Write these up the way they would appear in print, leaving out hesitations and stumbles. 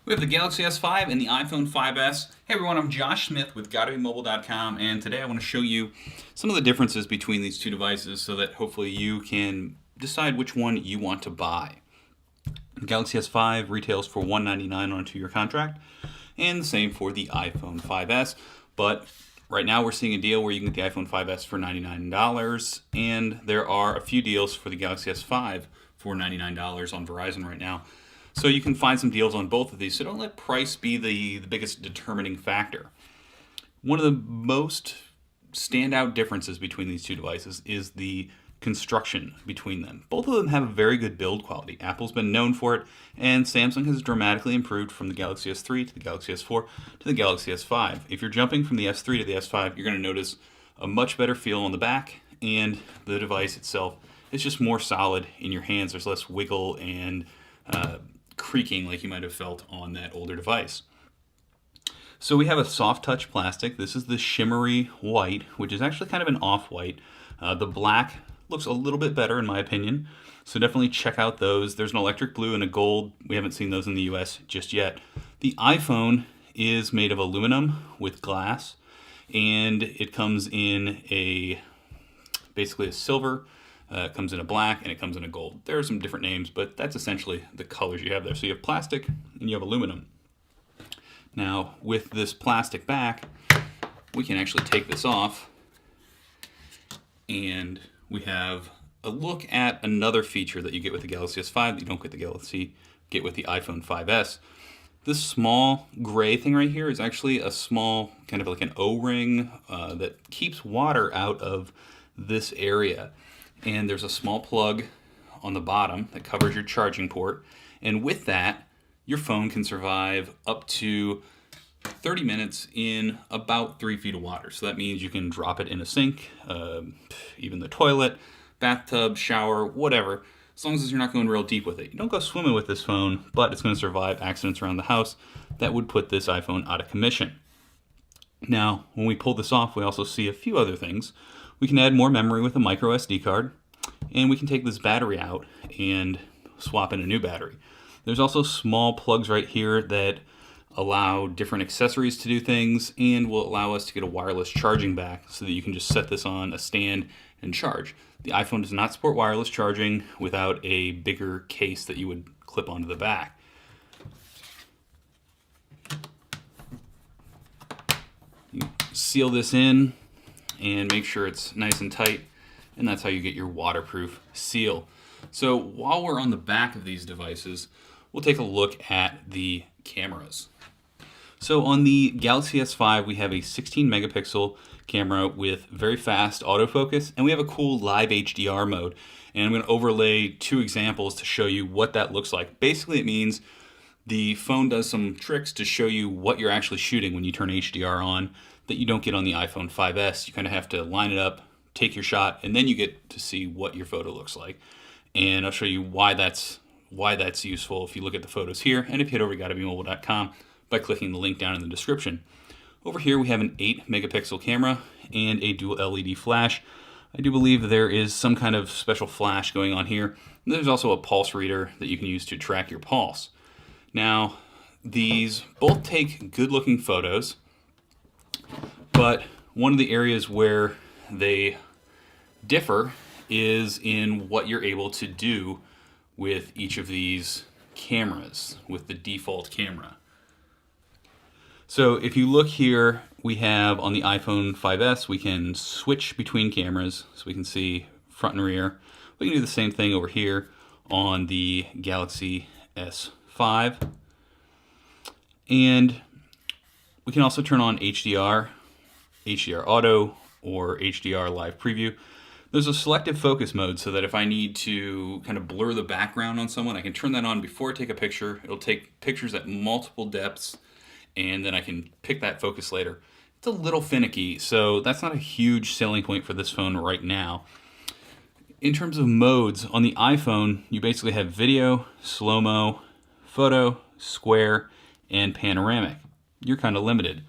We have the Galaxy S5 and the iPhone 5S. Hey everyone, I'm Josh Smith with GottaBeMobile.com, and today I want to show you some of the differences between these two devices so that hopefully you can decide which one you want to buy. The Galaxy S5 retails for $199 on a 2-year contract, and the same for the iPhone 5S, but right now we're seeing a deal where you can get the iPhone 5S for $99, and there are a few deals for the Galaxy S5 for $99 on Verizon right now. So you can find some deals on both of these, so don't let price be the biggest determining factor. One of the most standout differences between these two devices is the construction between them. Both of them have a very good build quality. Apple's been known for it, and Samsung has dramatically improved from the Galaxy S3 to the Galaxy S4 to the Galaxy S5. If you're jumping from the S3 to the S5, you're going to notice a much better feel on the back, and the device itself is just more solid in your hands. There's less wiggle and creaking like you might have felt on that older device. So we have a soft touch plastic. This is the shimmery white, which is actually kind of an off-white. The black looks a little bit better in my opinion, so definitely check out those. There's an electric blue and a gold. We haven't seen those in the US just yet. The iPhone is made of aluminum with glass, and it comes in basically a silver. It comes in a black and it comes in a gold. There are some different names, but that's essentially the colors you have there. So you have plastic and you have aluminum. Now, with this plastic back, we can actually take this off, and we have a look at another feature that you get with the Galaxy S5 that you don't get with the iPhone 5S. This small gray thing right here is actually a small, kind of like an O-ring that keeps water out of this area. And there's a small plug on the bottom that covers your charging port. And with that, your phone can survive up to 30 minutes in about 3 feet of water. So that means you can drop it in a sink, even the toilet, bathtub, shower, whatever, as long as you're not going real deep with it. You don't go swimming with this phone, but it's going to survive accidents around the house that would put this iPhone out of commission. Now, when we pull this off, we also see a few other things. We can add more memory with a micro SD card, and we can take this battery out and swap in a new battery. There's also small plugs right here that allow different accessories to do things and will allow us to get a wireless charging back so that you can just set this on a stand and charge. The iPhone does not support wireless charging without a bigger case that you would clip onto the back. You seal this in and make sure it's nice and tight, and that's how you get your waterproof seal. So while we're on the back of these devices, we'll take a look at the cameras. So on the Galaxy S5, we have a 16 megapixel camera with very fast autofocus, and we have a cool live HDR mode. And I'm going to overlay 2 examples to show you what that looks like. Basically, it means the phone does some tricks to show you what you're actually shooting when you turn HDR on that you don't get on the iPhone 5S. You kind of have to line it up, take your shot, and then you get to see what your photo looks like. And I'll show you why that's useful if you look at the photos here, and if you head over to GottaBeMobile.com by clicking the link down in the description. Over here we have an 8 megapixel camera and a dual LED flash. I do believe there is some kind of special flash going on here. And there's also a pulse reader that you can use to track your pulse. Now, these both take good looking photos, but one of the areas where they differ is in what you're able to do with each of these cameras, with the default camera. So if you look here, we have on the iPhone 5S, we can switch between cameras, so we can see front and rear. We can do the same thing over here on the Galaxy S5. And we can also turn on HDR, HDR Auto, or HDR Live Preview. There's a selective focus mode so that if I need to kind of blur the background on someone, I can turn that on before I take a picture. It'll take pictures at multiple depths, and then I can pick that focus later. It's a little finicky, so that's not a huge selling point for this phone right now. In terms of modes, on the iPhone, you basically have video, slow-mo, photo, square, and panoramic. You're kind of limited.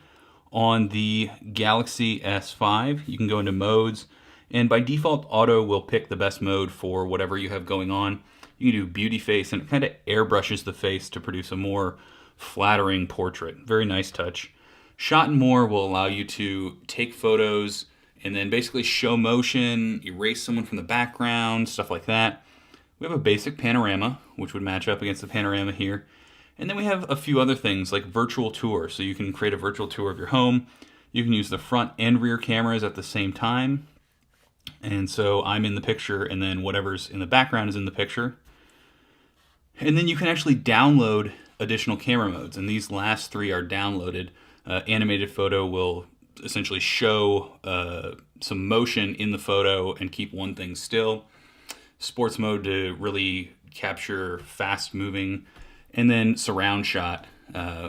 On the Galaxy S5, you can go into modes, and by default, auto will pick the best mode for whatever you have going on. You can do beauty face, and it kind of airbrushes the face to produce a more flattering portrait. Very nice touch. Shot and More will allow you to take photos and then basically show motion, erase someone from the background, stuff like that. We have a basic panorama, which would match up against the panorama here. And then we have a few other things like virtual tour. So you can create a virtual tour of your home. You can use the front and rear cameras at the same time. And so I'm in the picture and then whatever's in the background is in the picture. And then you can actually download additional camera modes. And these last three are downloaded. Animated photo will essentially show some motion in the photo and keep one thing still. Sports mode to really capture fast moving. And then surround shot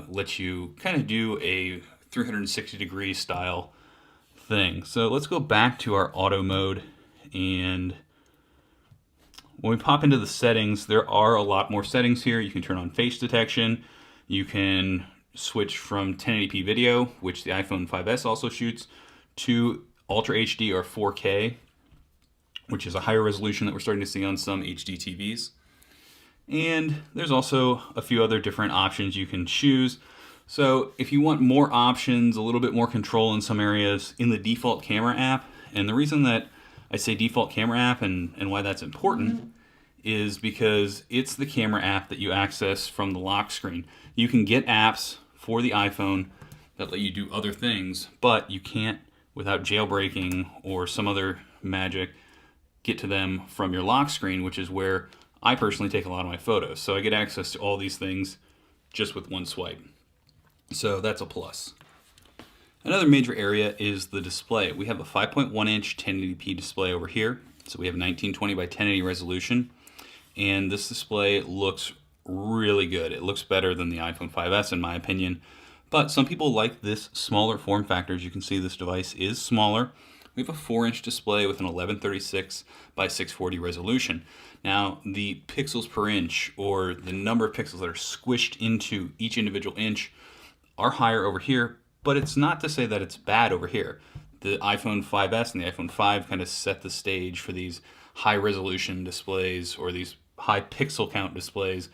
lets you kind of do a 360 degree style thing. So let's go back to our auto mode, and when we pop into the settings, there are a lot more settings here. You can turn on face detection. You can switch from 1080p video, which the iPhone 5S also shoots, to Ultra HD or 4K, which is a higher resolution that we're starting to see on some HD TVs. And there's also a few other different options you can choose. So if you want more options, a little bit more control in some areas, in the default camera app, and the reason that I say default camera app and why that's important is because it's the camera app that you access from the lock screen. You can get apps for the iPhone that let you do other things, but you can't, without jailbreaking or some other magic, get to them from your lock screen, which is where I personally take a lot of my photos. So I get access to all these things just with one swipe. So that's a plus. Another major area is the display. We have a 5.1 inch 1080p display over here. So we have 1920 by 1080 resolution. And this display looks really good. It looks better than the iPhone 5S in my opinion. But some people like this smaller form factor. As you can see, this device is smaller. We have a 4-inch display with an 1136 by 640 resolution. Now, the pixels per inch, or the number of pixels that are squished into each individual inch, are higher over here, but it's not to say that it's bad over here. The iPhone 5S and the iPhone 5 kind of set the stage for these high resolution displays or these high pixel count displays.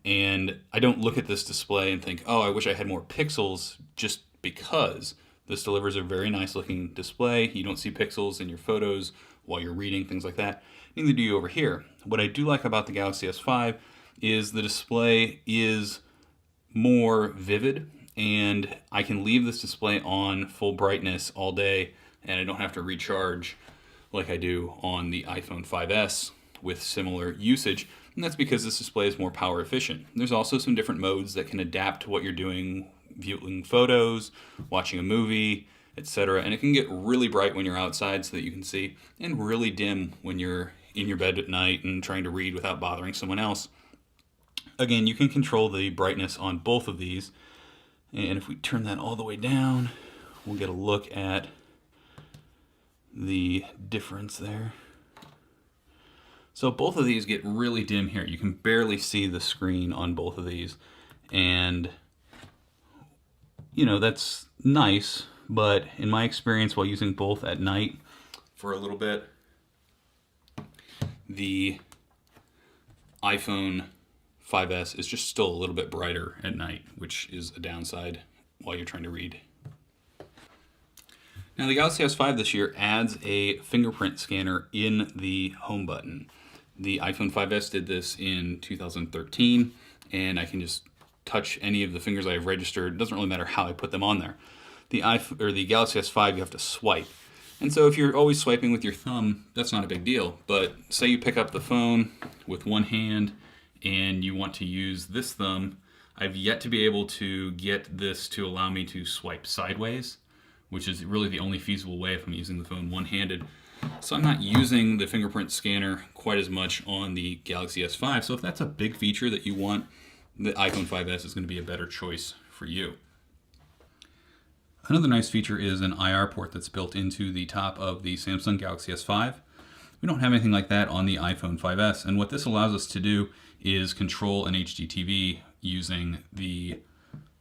And I don't look at this display and think, oh, I wish I had more pixels, just because this delivers a very nice looking display. You don't see pixels in your photos while you're reading, things like that. Neither do you over here. What I do like about the Galaxy S5 is the display is more vivid, and I can leave this display on full brightness all day and I don't have to recharge like I do on the iPhone 5S with similar usage. And that's because this display is more power efficient. There's also some different modes that can adapt to what you're doing, viewing photos, watching a movie, etc. And it can get really bright when you're outside so that you can see, and really dim when you're in your bed at night and trying to read without bothering someone else. Again, you can control the brightness on both of these. And if we turn that all the way down, we'll get a look at the difference there. So both of these get really dim here. You can barely see the screen on both of these. And, you know, that's nice, but in my experience while using both at night for a little bit, the iPhone 5S is just still a little bit brighter at night, which is a downside while you're trying to read. Now the Galaxy S5 this year adds a fingerprint scanner in the home button. The iPhone 5S did this in 2013, and I can just touch any of the fingers I have registered. It doesn't really matter how I put them on there. The Galaxy S5, you have to swipe. And so if you're always swiping with your thumb, that's not a big deal. But say you pick up the phone with one hand and you want to use this thumb, I've yet to be able to get this to allow me to swipe sideways, which is really the only feasible way if I'm using the phone one-handed. So I'm not using the fingerprint scanner quite as much on the Galaxy S5. So if that's a big feature that you want, the iPhone 5S is going to be a better choice for you. Another nice feature is an IR port that's built into the top of the Samsung Galaxy S5. We don't have anything like that on the iPhone 5S, and what this allows us to do is control an HD TV using the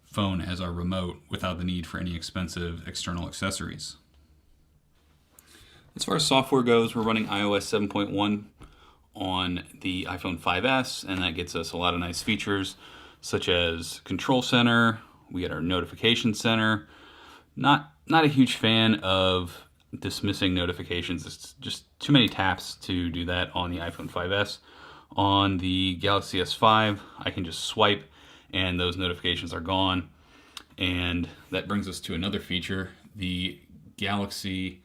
phone as our remote without the need for any expensive external accessories. As far as software goes, we're running iOS 7.1 on the iPhone 5S, and that gets us a lot of nice features. such as Control Center. We get our Notification Center. Not a huge fan of dismissing notifications. It's just too many taps to do that on the iPhone 5S. On the Galaxy S5, I can just swipe and those notifications are gone. And that brings us to another feature. The Galaxy,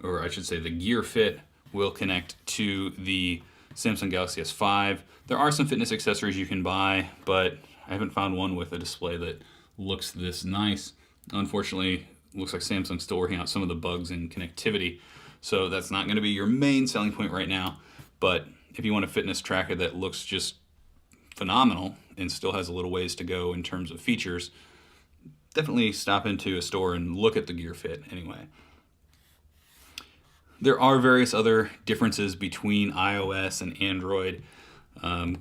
or I should say the Gear Fit, will connect to the Samsung Galaxy S5. There are some fitness accessories you can buy, but I haven't found one with a display that looks this nice. Unfortunately, it looks like Samsung's still working out some of the bugs in connectivity, so that's not going to be your main selling point right now. But if you want a fitness tracker that looks just phenomenal and still has a little ways to go in terms of features, definitely stop into a store and look at the Gear Fit anyway. There are various other differences between iOS and Android.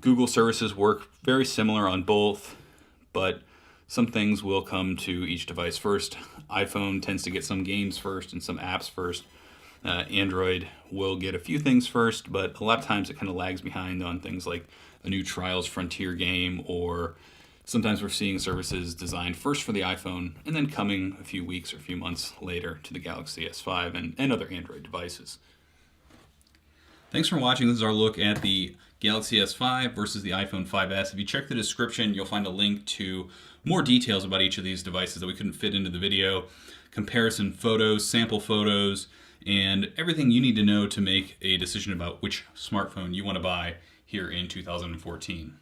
Google services work very similar on both, but some things will come to each device first. iPhone tends to get some games first and some apps first. Android will get a few things first, but a lot of times it kind of lags behind on things like a new Trials Frontier game, or sometimes we're seeing services designed first for the iPhone and then coming a few weeks or a few months later to the Galaxy S5 and other Android devices. Thanks for watching. This is our look at the Galaxy S5 versus the iPhone 5S. If you check the description, you'll find a link to more details about each of these devices that we couldn't fit into the video, comparison photos, sample photos, and everything you need to know to make a decision about which smartphone you want to buy here in 2014.